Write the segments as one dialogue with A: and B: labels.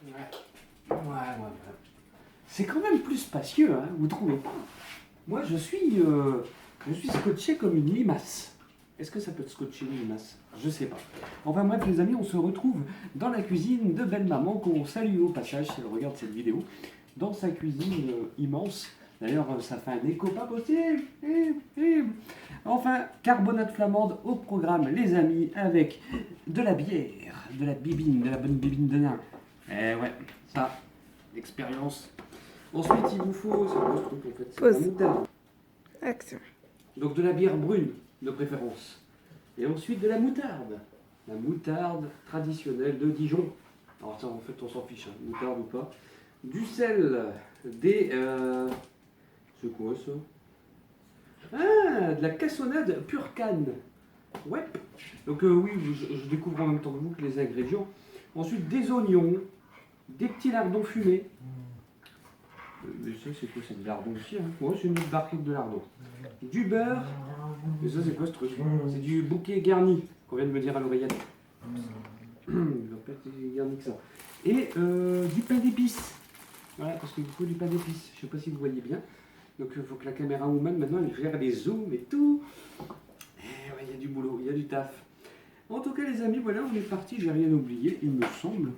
A: Ouais. C'est quand même plus spacieux, hein, vous trouvez pas? Moi, je suis scotché comme une limace. Est-ce que ça peut te scotcher une limace? Je sais pas. Enfin bref, les amis, on se retrouve dans la cuisine de belle maman qu'on salue au passage si elle regarde cette vidéo. Dans sa cuisine immense. D'ailleurs, ça fait un écho pas possible. Enfin, carbonate flamande au programme, les amis, avec de la bière, de la bibine, de la bonne bibine de nain. Eh ouais, ça, l'expérience. Ensuite, il vous faut, c'est quoi ce truc en fait? C'est
B: Pause.
A: la moutarde.
B: Action.
A: Donc de la bière brune, de préférence. Et ensuite de la moutarde. La moutarde traditionnelle de Dijon. Alors ça, en fait, on s'en fiche, hein, moutarde ou pas. Du sel, des... c'est quoi ça? Ah, de la cassonade pure canne. Ouais. Donc oui, je découvre en même temps que vous que les ingrédients. Ensuite, des oignons, des petits lardons fumés. Mais ça, c'est quoi? C'est du lardon aussi, hein? Ouais, c'est une barquette de lardon. Du beurre. Et ça, c'est quoi ce truc? C'est du bouquet garni, qu'on vient de me dire à l'oreillette. Il va pas être garni que ça. Et du pain d'épices. Voilà, parce qu'il faut du pain d'épices. Je sais pas si vous voyez bien. Donc il faut que la caméra woman, maintenant, elle gère les zooms et tout. Et ouais, il y a du boulot, il y a du taf. En tout cas, les amis, voilà, on est parti. J'ai rien oublié, il me semble.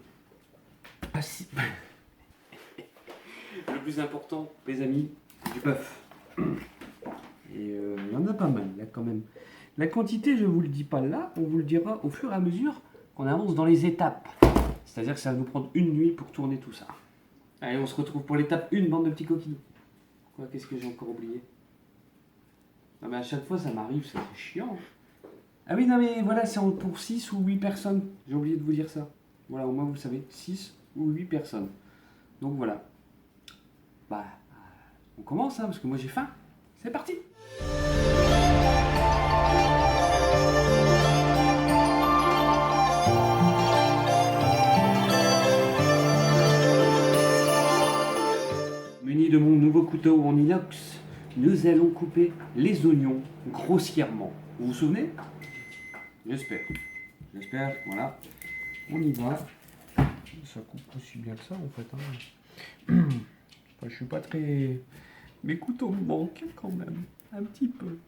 A: Ah si. Le plus important, les amis, du bœuf. Et il y en a pas mal, là, quand même. La quantité, je ne vous le dis pas là, on vous le dira au fur et à mesure qu'on avance dans les étapes. C'est-à-dire que ça va nous prendre une nuit pour tourner tout ça. Allez, on se retrouve pour l'étape 1, bande de petits coquilles. Quoi, qu'est-ce que j'ai encore oublié? Non mais à chaque fois, ça m'arrive, c'est chiant. Ah oui, non mais voilà, c'est pour 6 ou 8 personnes. J'ai oublié de vous dire ça. Voilà, au moins vous savez, 6 ou 8 personnes. Donc voilà. Bah, on commence, hein, parce que moi j'ai faim. C'est parti! Muni de mon nouveau couteau en inox, nous allons couper les oignons grossièrement. Vous vous souvenez? J'espère. J'espère, voilà. On y va. Ça coupe aussi bien que ça en fait. Hein. Enfin, je suis pas très... Mes couteaux me manquent quand même. Un petit peu.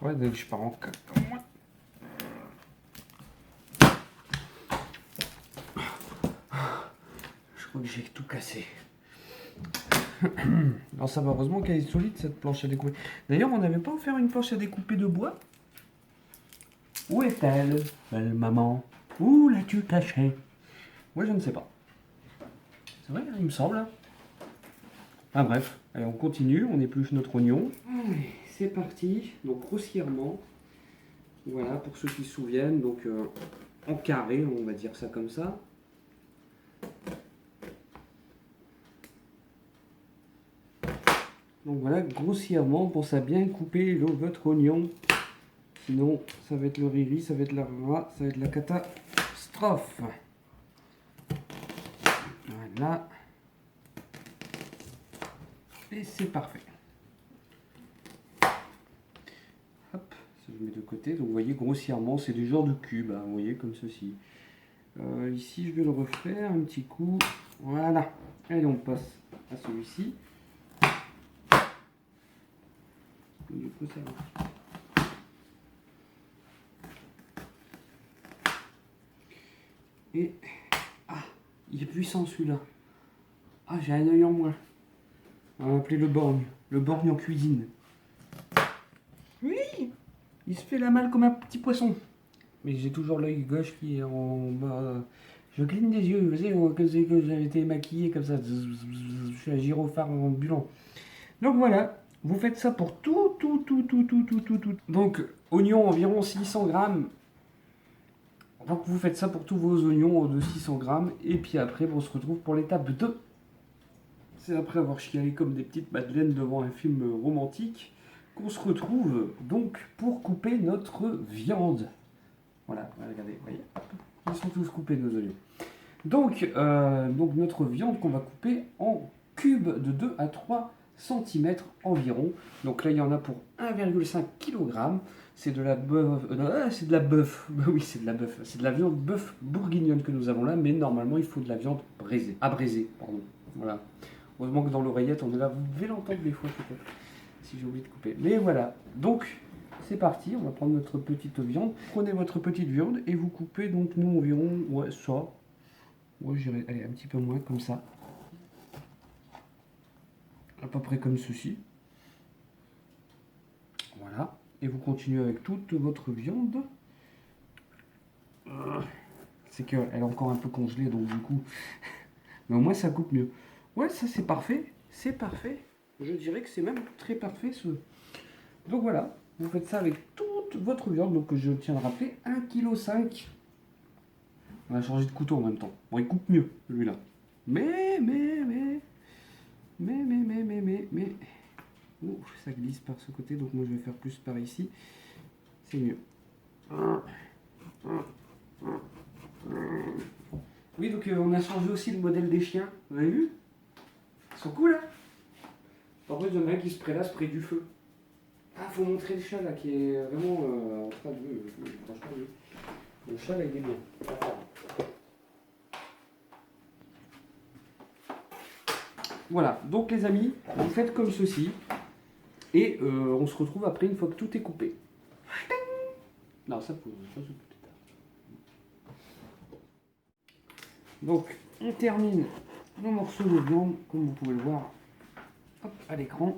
A: Ouais, dès que je pars en caca. Je crois que j'ai tout cassé. Alors ça va, heureusement qu'elle est solide cette planche à découper. D'ailleurs, on n'avait pas offert une planche à découper de bois? Où est-elle, belle maman? Où l'as-tu cachée? Moi, je ne sais pas. C'est vrai, il me semble. Ah bref, allez, on continue, on épluche notre oignon. Allez, c'est parti. Donc grossièrement, voilà, pour ceux qui se souviennent, donc en carré, on va dire ça comme ça. Donc voilà, grossièrement, pensez à bien couper votre oignon. Sinon, ça va être le riri, ça va être la rara, ça va être la catastrophe. Voilà. Et c'est parfait. Hop, ça je mets de côté. Donc vous voyez, grossièrement, c'est du genre de cube, hein, vous voyez, comme ceci. Ici, je vais le refaire un petit coup. Voilà. Allez, on passe à celui-ci. Du coup, ça va. Et... Ah, il est puissant celui-là. Ah, j'ai un œil en moins. On va appeler le borgne en cuisine. Oui, il se fait la malle comme un petit poisson. Mais j'ai toujours l'œil gauche qui est en bas. Je cligne des yeux, vous savez, que j'avais été maquillé comme ça. Je suis un gyrophare ambulant. Donc voilà, vous faites ça pour tout. Donc, oignons environ 600 grammes. Donc vous faites ça pour tous vos oignons de 600 grammes. Et puis après, on se retrouve pour l'étape 2. C'est après avoir chialé comme des petites madeleines devant un film romantique qu'on se retrouve donc pour couper notre viande. Voilà, regardez, vous voyez, ils sont tous coupés nos oignons. Donc notre viande qu'on va couper en cubes de 2 à 3 cm environ. Donc là, il y en a pour 1,5 kg. C'est de la bœuf. C'est de la bœuf. Bah oui, c'est de la bœuf. C'est de la viande bœuf bourguignonne que nous avons là, mais normalement il faut de la viande braisée. À braiser, pardon. Voilà. Heureusement que dans l'oreillette, on est là. Vous devez l'entendre des fois peut-être. Si j'ai oublié de couper. Mais voilà. Donc, c'est parti. On va prendre notre petite viande. Prenez votre petite viande et vous coupez donc nous environ, ouais, ça. Ouais, j'irai, allez, un petit peu moins comme ça. À peu près comme ceci. Voilà. Et vous continuez avec toute votre viande. C'est qu'elle est encore un peu congelée, donc du coup... Mais au moins, ça coupe mieux. Ouais, ça, c'est parfait. C'est parfait. Je dirais que c'est même très parfait, ce... Donc voilà. Vous faites ça avec toute votre viande. Donc, je tiens à rappeler, 1,5 kg. On va changer de couteau en même temps. Bon, il coupe mieux, celui-là. Mais... Oh, ça glisse par ce côté, donc moi je vais faire plus par ici. C'est mieux. Oui, donc on a changé aussi le modèle des chiens. Vous avez vu? Ils sont cool, hein? En fait, il y en a un qui se prélasse près du feu. Ah, faut montrer le chat là, qui est vraiment en train de... Franchement, le chat là, il est bien. Voilà, donc les amis, vous faites comme ceci. Et on se retrouve après une fois que tout est coupé. Non, ça peut plus tard. Donc, on termine nos morceaux de viande, comme vous pouvez le voir, hop, à l'écran.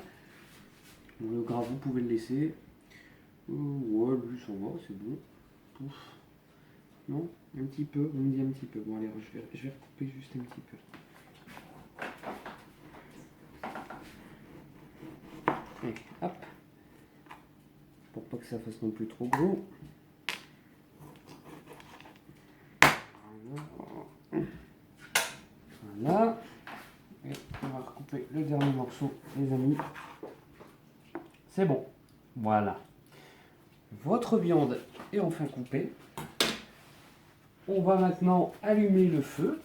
A: Le gras, vous pouvez le laisser. Ouais, lui, ça va, c'est bon. Pouf. Non, un petit peu, on me dit un petit peu. Bon, allez, je vais recouper juste un petit peu. Et hop. Pour pas que ça fasse non plus trop gros. Voilà. Et on va recouper le dernier morceau, les amis. C'est bon. Voilà. Votre viande est enfin coupée. On va maintenant allumer le feu.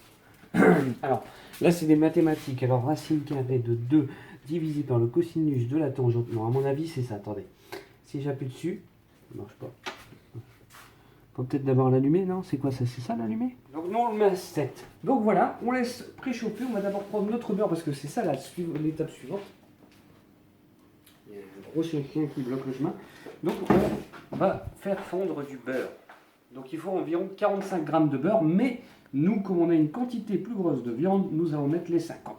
A: Alors, là, c'est des mathématiques. Alors, racine carrée de 2 divisé par le cosinus de la tangente. Non, à mon avis, c'est ça. Attendez. Si j'appuie dessus, ça ne marche pas. Faut peut-être d'abord l'allumer, non? C'est quoi ça? C'est ça l'allumer? Donc nous on le met à 7. Donc voilà, on laisse préchauffer. On va d'abord prendre notre beurre parce que c'est ça l'étape suivante. Il y a un gros chien qui bloque le chemin. Donc on va faire fondre du beurre. Donc il faut environ 45 grammes de beurre, mais nous, comme on a une quantité plus grosse de viande, nous allons mettre les 50.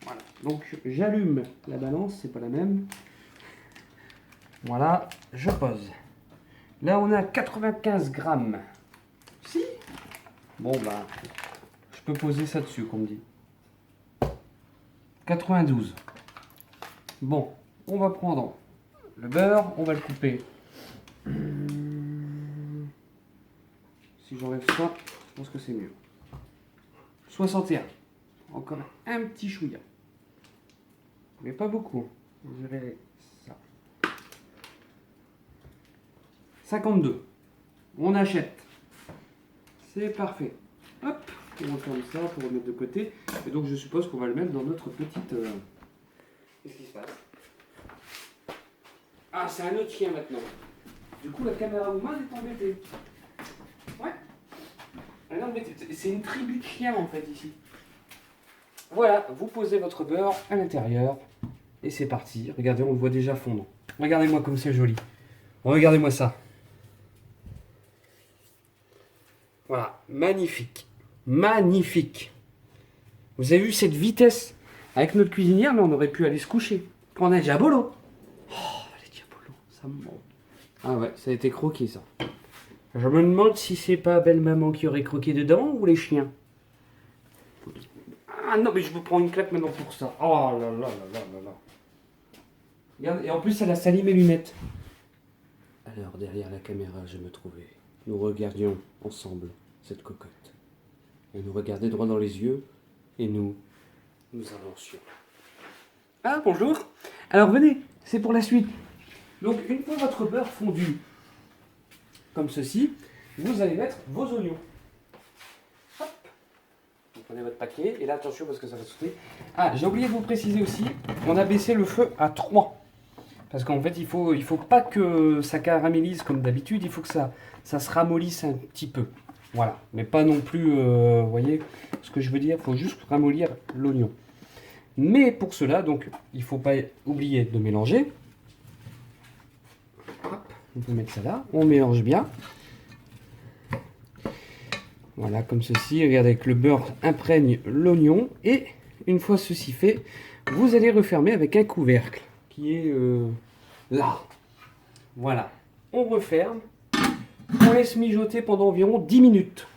A: Voilà. Donc j'allume la balance, c'est pas la même. Voilà, je pose. Là, on a 95 grammes. Si? Bon, bah, je peux poser ça dessus, comme on dit. 92. Bon, on va prendre le beurre, on va le couper. Si j'enlève ça, je pense que c'est mieux. 61. Encore un petit chouïa. Mais pas beaucoup. Je verrai ça. 52. On achète. C'est parfait. Hop, on ferme ça pour remettre de côté. Et donc je suppose qu'on va le mettre dans notre petite... Qu'est-ce qui se passe? Ah, c'est un autre chien maintenant. Du coup, la caméra woman est embêtée. Ouais. Elle est embêtée. C'est une tribu de chiens en fait ici. Voilà, vous posez votre beurre à l'intérieur. Et c'est parti. Regardez, on le voit déjà fondre. Regardez-moi comme c'est joli. Regardez-moi ça. Voilà, magnifique. Magnifique. Vous avez vu cette vitesse? Avec notre cuisinière, là, on aurait pu aller se coucher. Prendre un diabolo. Oh, les diabolos, ça me manque. Ah ouais, ça a été croqué, ça. Je me demande si c'est pas belle maman qui aurait croqué dedans ou les chiens. Ah non, mais je vous prends une claque maintenant pour ça. Oh là là là là là là. Regarde, et en plus, elle a sali mes lunettes. Alors, derrière la caméra, je me trouvais. Nous regardions ensemble cette cocotte. Elle nous regardait droit dans les yeux et nous avancions. Ah, bonjour. Alors, venez, c'est pour la suite. Donc, une fois votre beurre fondu, comme ceci, vous allez mettre vos oignons. Hop. Vous prenez votre paquet, et là, attention parce que ça va sauter. Ah, j'ai oublié de vous préciser aussi, on a baissé le feu à 3. Parce qu'en fait, il faut pas que ça caramélise comme d'habitude, il faut que ça se ramollisse un petit peu. Voilà, mais pas non plus, vous voyez ce que je veux dire, il faut juste ramollir l'oignon. Mais pour cela, donc, il ne faut pas oublier de mélanger. Hop, on peut mettre ça là, on mélange bien. Voilà, comme ceci, regardez que le beurre imprègne l'oignon. Et une fois ceci fait, vous allez refermer avec un couvercle qui est là. Voilà, on referme, on laisse mijoter pendant environ 10 minutes.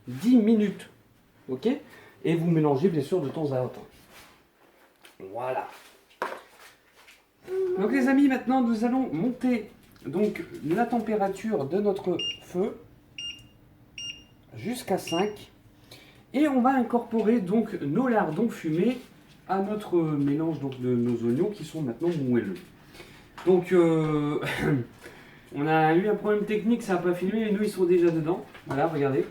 A: 10 minutes, ok? Et vous mélangez bien sûr de temps à autre. Voilà. Donc les amis, maintenant nous allons monter donc la température de notre feu jusqu'à 5 et on va incorporer donc nos lardons fumés à notre mélange donc de nos oignons qui sont maintenant moelleux. Donc on a eu un problème technique, ça n'a pas filmé, mais nous ils sont déjà dedans. Voilà, regardez.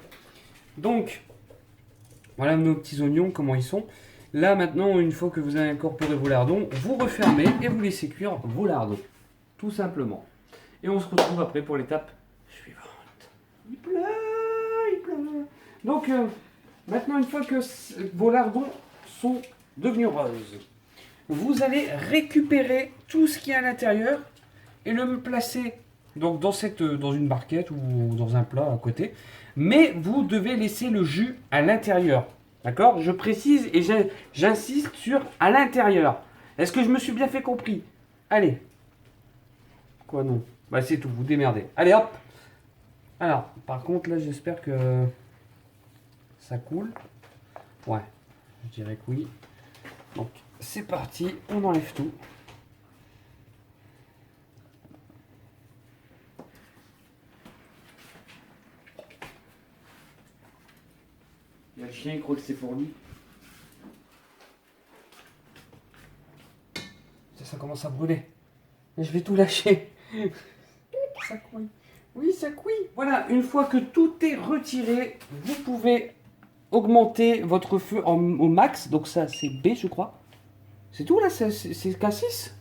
A: Donc voilà nos petits oignons, comment ils sont. Là maintenant, une fois que vous avez incorporé vos lardons, vous refermez et vous laissez cuire vos lardons. Tout simplement. Et on se retrouve après pour l'étape suivante. Il pleut, il pleut. Donc maintenant, une fois que vos lardons sont devenus roses, vous allez récupérer tout ce qui est à l'intérieur et le placer donc dans une barquette ou dans un plat à côté. Mais vous devez laisser le jus à l'intérieur. D'accord? Je précise et j'insiste sur à l'intérieur. Est-ce que je me suis bien fait compris? Allez. Quoi non? Bah c'est tout, vous démerdez. Allez hop. Alors, par contre là j'espère que ça coule. Ouais, je dirais que oui. Donc c'est parti, on enlève tout. Il y a le chien, il croit que c'est pour lui. Ça commence à brûler. Et je vais tout lâcher. Ça couille. Oui, ça couille. Voilà, une fois que tout est retiré, vous pouvez augmenter votre feu au max. Donc ça, c'est B, je crois. C'est tout là, c'est K6.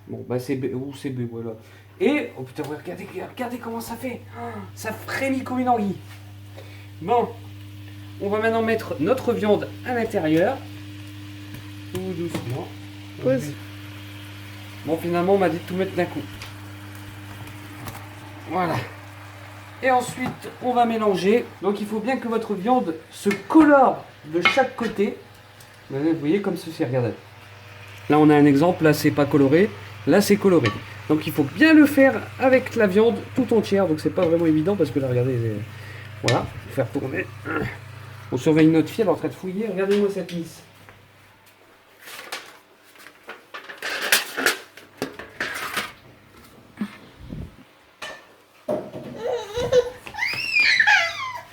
A: Bon, bah c'est B, ou c'est B, voilà. Et, oh putain, regardez comment ça fait. Ça frémit comme une anguille. Bon, on va maintenant mettre notre viande à l'intérieur. Tout doucement.
B: Pause.
A: Bon, finalement, on m'a dit de tout mettre d'un coup. Voilà. Et ensuite, on va mélanger. Donc, il faut bien que votre viande se colore de chaque côté. Vous voyez, comme ceci, regardez. Là, on a un exemple. Là, c'est pas coloré. Là, c'est coloré. Donc, il faut bien le faire avec la viande tout entière. Donc, c'est pas vraiment évident parce que là, regardez. Voilà. Faire tourner. On surveille notre fille, elle est en train de fouiller. Regardez-moi cette miss.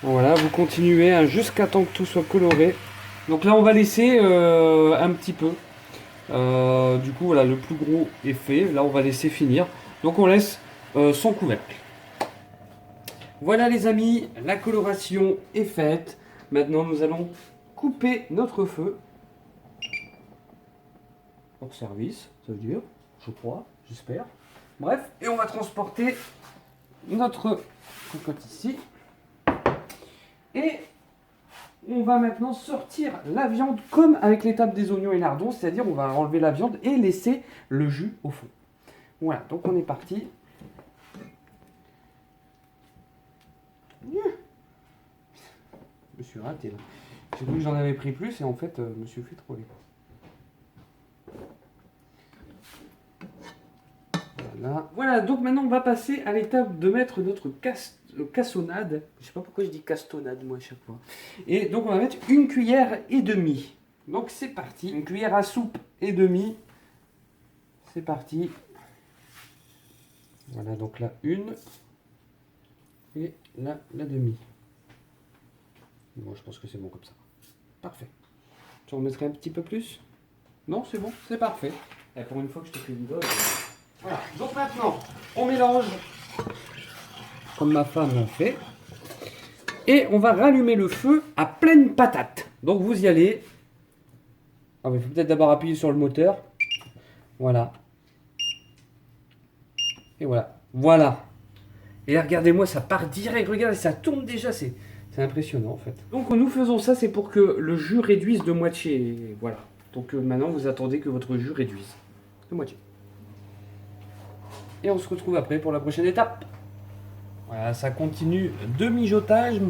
A: Voilà, vous continuez hein, jusqu'à temps que tout soit coloré. Donc là, on va laisser un petit peu. Du coup, voilà, le plus gros est fait. Là, on va laisser finir. Donc, on laisse son couvercle. Voilà, les amis, la coloration est faite. Maintenant, nous allons couper notre feu. Hors service, ça veut dire, je crois, j'espère. Bref, et on va transporter notre cocotte ici. Et on va maintenant sortir la viande comme avec l'étape des oignons et lardons, c'est-à-dire on va enlever la viande et laisser le jus au fond. Voilà, donc on est parti. Je me suis raté là. J'ai cru que j'en avais pris plus et en fait, je me suis fait troller. Voilà, donc maintenant on va passer à l'étape de mettre notre cassonade. Je sais pas pourquoi je dis castonnade moi à chaque fois. Et donc on va mettre 1 cuillère et demie. Donc c'est parti. 1 cuillère à soupe et demie. C'est parti. Voilà, donc là 1 et là la demi. Bon, je pense que c'est bon comme ça. Parfait. Tu en mettrais un petit peu plus? Non, c'est bon, c'est parfait. Et pour une fois que je te fais une dose. Voilà, donc maintenant, on mélange comme ma femme fait. Et on va rallumer le feu à pleine patate. Donc vous y allez. Ah, il faut peut-être d'abord appuyer sur le moteur. Voilà. Et voilà. Voilà. Et là, regardez-moi, ça part direct. Regardez, ça tourne déjà. C'est impressionnant en fait. Donc nous faisons ça, c'est pour que le jus réduise de moitié. Voilà. Donc maintenant, vous attendez que votre jus réduise de moitié. Et on se retrouve après pour la prochaine étape. Voilà, ça continue de mijotage.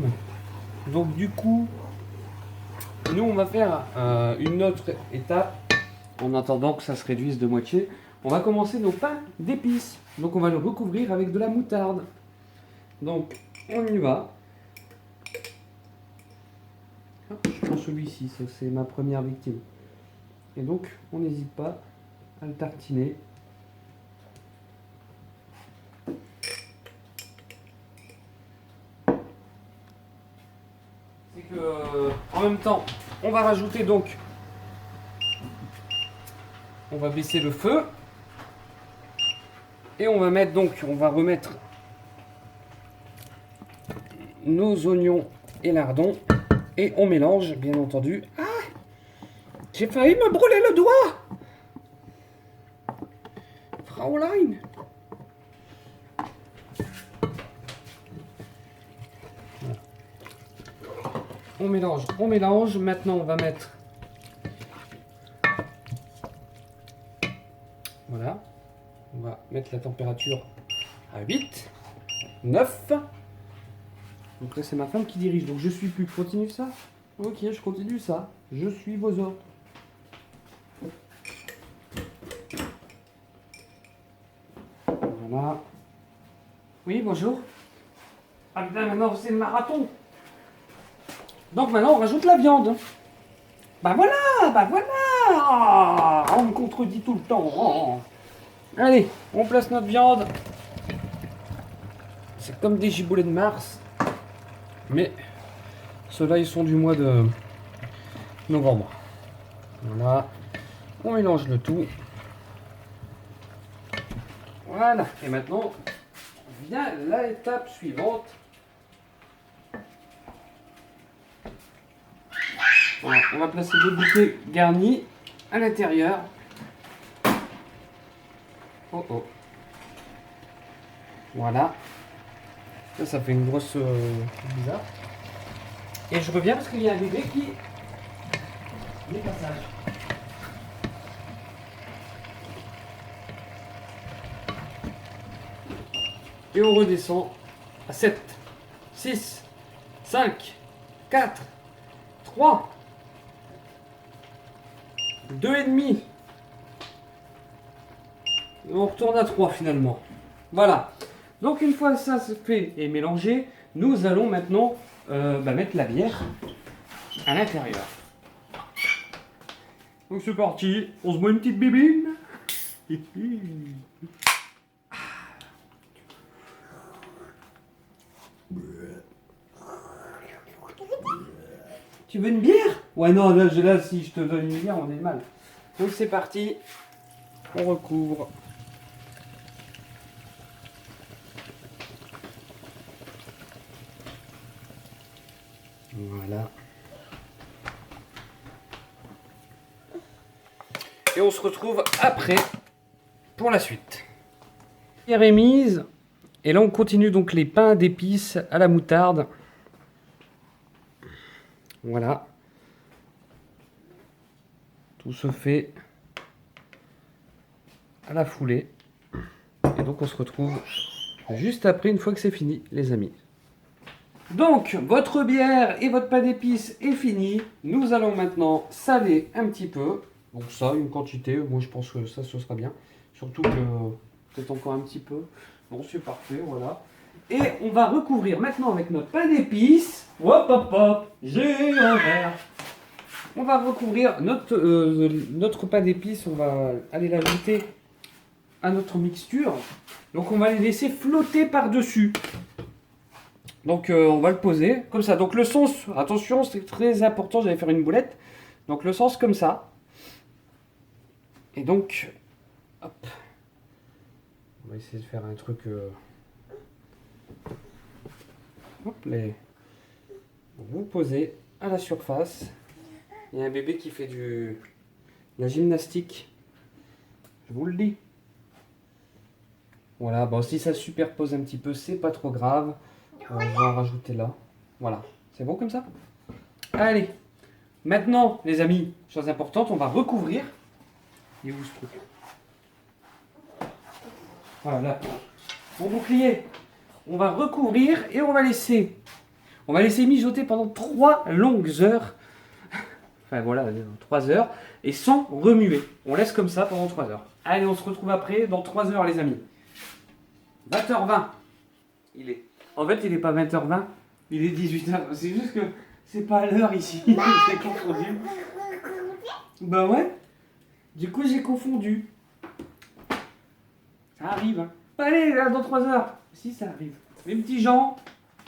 A: Donc du coup, nous on va faire une autre étape. En attendant que ça se réduise de moitié, on va commencer nos pains d'épices. Donc on va le recouvrir avec de la moutarde. Donc on y va. Hop, je prends celui-ci, c'est ma première victime. Et donc on n'hésite pas à le tartiner. C'est que en même temps, on va rajouter donc, on va baisser le feu et on va mettre donc, on va remettre nos oignons et lardons et on mélange bien entendu. Ah, j'ai failli me brûler le doigt, Fraulein. On mélange, on mélange. Maintenant, on va mettre. Voilà. On va mettre la température à 8, 9. Donc là, c'est ma femme qui dirige. Donc je suis plus. Continue ça. Ok, je continue ça. Je suis vos ordres. Voilà. Oui, bonjour. Ah putain, maintenant c'est le marathon. Donc maintenant, on rajoute la viande. Bah voilà, bah voilà. On me contredit tout le temps. Allez, on place notre viande. C'est comme des giboulets de Mars. Mais ceux-là, ils sont du mois de novembre. Voilà. On mélange le tout. Voilà. Et maintenant, vient l'étape suivante. Voilà. On va placer des bouquets garnis à l'intérieur. Oh oh. Voilà. Ça fait une grosse bizarre. Et je reviens parce qu'il y a un bébé qui est passage. Et on redescend à 7, 6, 5, 4, 3, 2,5. Et on retourne à 3 finalement. Voilà. Donc une fois ça se fait et mélangé, nous allons maintenant mettre la bière à l'intérieur. Donc c'est parti, on se met une petite bibine. Tu veux une bière? Ouais non, là si je te donne une bière, on est mal. Donc c'est parti, on recouvre. Voilà. Et on se retrouve après pour la suite. La bière est mise. Et là on continue donc les pains d'épices à la moutarde. Voilà. Tout se fait à la foulée. Et donc on se retrouve juste après, une fois que c'est fini, les amis. Donc, votre bière et votre pain d'épices est fini. Nous allons maintenant saler un petit peu. Donc ça, une quantité, moi je pense que ça, ce sera bien. Surtout que peut-être encore un petit peu. Bon, c'est parfait, voilà. Et on va recouvrir maintenant avec notre pain d'épices. Hop, hop, hop, j'ai un verre. On va recouvrir notre pain d'épices, on va aller l'ajouter à notre mixture. Donc on va les laisser flotter par-dessus. Donc on va le poser comme ça. Donc le sens, attention, c'est très important, j'allais faire une boulette. Donc le sens comme ça. Et donc, hop. On va essayer de faire un truc... Hop, vous posez à la surface. Il y a un bébé qui fait de la gymnastique. Je vous le dis. Voilà, bon, si ça superpose un petit peu, c'est pas trop grave. Je vais en rajouter là. Voilà, c'est bon comme ça? Allez, maintenant, les amis, chose importante, on va recouvrir. Il est où ce truc? Voilà, là. Mon bouclier. On va recouvrir et on va laisser mijoter pendant 3 longues heures. Enfin voilà, 3 heures. Et sans remuer. On laisse comme ça pendant 3 heures. Allez, on se retrouve après dans 3 heures, les amis. 20h20. Il est. En fait, il n'est pas 20h20. Il est 18h. C'est juste que c'est pas à l'heure ici. J'ai confondu. Bah ouais. Du coup, j'ai confondu. Ça arrive, hein. Allez, là, dans 3 heures. Si, ça arrive. Mes petits gens,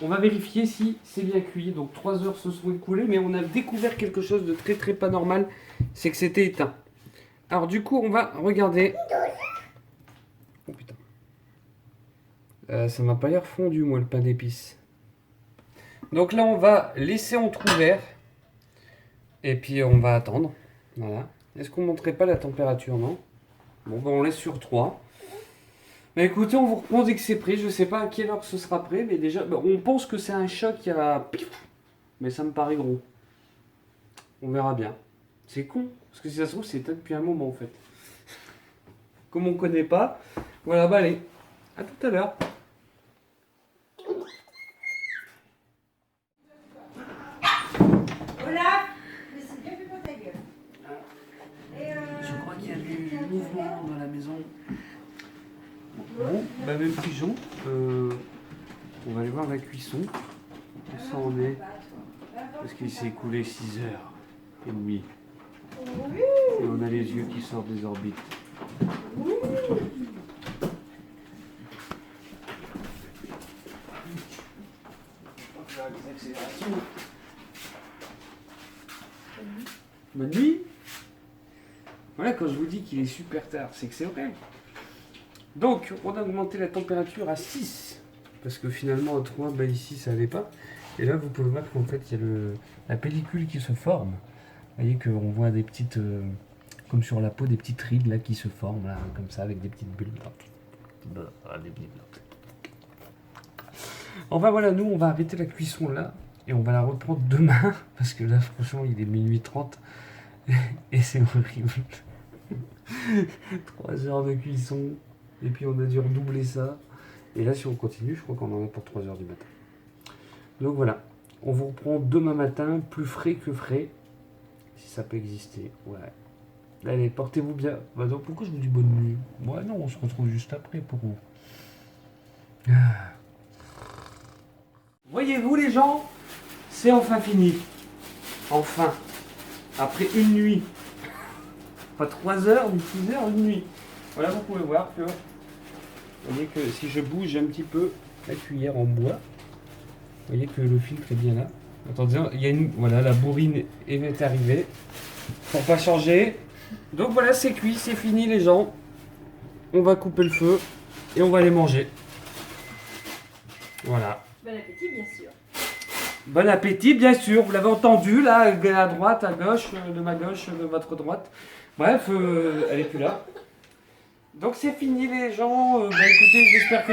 A: on va vérifier si c'est bien cuit. Donc 3 heures se sont écoulées, mais on a découvert quelque chose de très très pas normal. C'est que c'était éteint. Alors du coup, on va regarder. Oh putain. Ça m'a pas l'air fondu, moi, le pain d'épices. Donc là, on va laisser entrouvert. Et puis, on va attendre. Voilà. Est-ce qu'on ne montrait pas la température, non? Bon, ben, on laisse sur 3. Mais écoutez, on vous reprend dès que c'est prêt. Je ne sais pas à quelle heure ce sera prêt, mais déjà, ben, on pense que c'est un chat qui a... Mais ça me paraît gros. On verra bien. C'est con, parce que si ça se trouve, c'est peut-être depuis un moment, en fait. Comme on ne connaît pas. Voilà, bah allez. À tout à l'heure. Je crois qu'il y a du mouvement dans la maison. Bon, bah même pigeon, on va aller voir la cuisson. Où ça en est? Parce qu'il s'est écoulé 6h30. Et on a les yeux qui sortent des orbites. Bonne nuit. Voilà, quand je vous dis qu'il est super tard, c'est que c'est vrai. Donc, on a augmenté la température à 6. Parce que finalement, à 3, bah ici, ça n'allait pas. Et là, vous pouvez voir qu'en fait, il y a la pellicule qui se forme. Vous voyez qu'on voit des petites, comme sur la peau, des petites rides là qui se forment, là, comme ça, avec des petites bulles. Enfin voilà, nous, on va arrêter la cuisson là. Et on va la reprendre demain. Parce que là, franchement, il est minuit 30. Et c'est horrible. 3 heures de cuisson. Et puis on a dû redoubler ça. Et là, si on continue, je crois qu'on en a pour 3 heures du matin. Donc voilà. On vous reprend demain matin, plus frais que frais. Si ça peut exister. Ouais. Allez, portez-vous bien. Bah donc, pourquoi je vous dis bonne nuit? Ouais, non, on se retrouve juste après pour vous. Voyez-vous les gens, c'est enfin fini. Enfin. Après une nuit. Pas 3 heures, ni 6 heures, une nuit. Voilà, vous pouvez voir que... Vous voyez que si je bouge un petit peu la cuillère en bois, vous voyez que le filtre est bien là. Attendez, il y a une... Voilà, la bourrine est arrivée. Pour pas changer. Donc voilà, c'est cuit, c'est fini les gens. On va couper le feu et on va les manger. Voilà.
B: Bon appétit, bien sûr.
A: Bon appétit, bien sûr. Vous l'avez entendu, là, à droite, à gauche, de ma gauche, de votre droite. Bref, elle est plus là. Donc c'est fini les gens. Bah, écoutez, j'espère que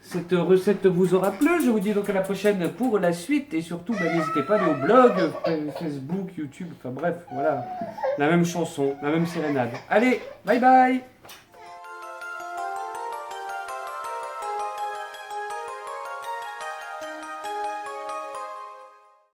A: cette recette vous aura plu. Je vous dis donc à la prochaine pour la suite. Et surtout, bah, n'hésitez pas à aller au blog, Facebook, YouTube, enfin bref, voilà. La même chanson, la même sérénade. Allez, bye bye.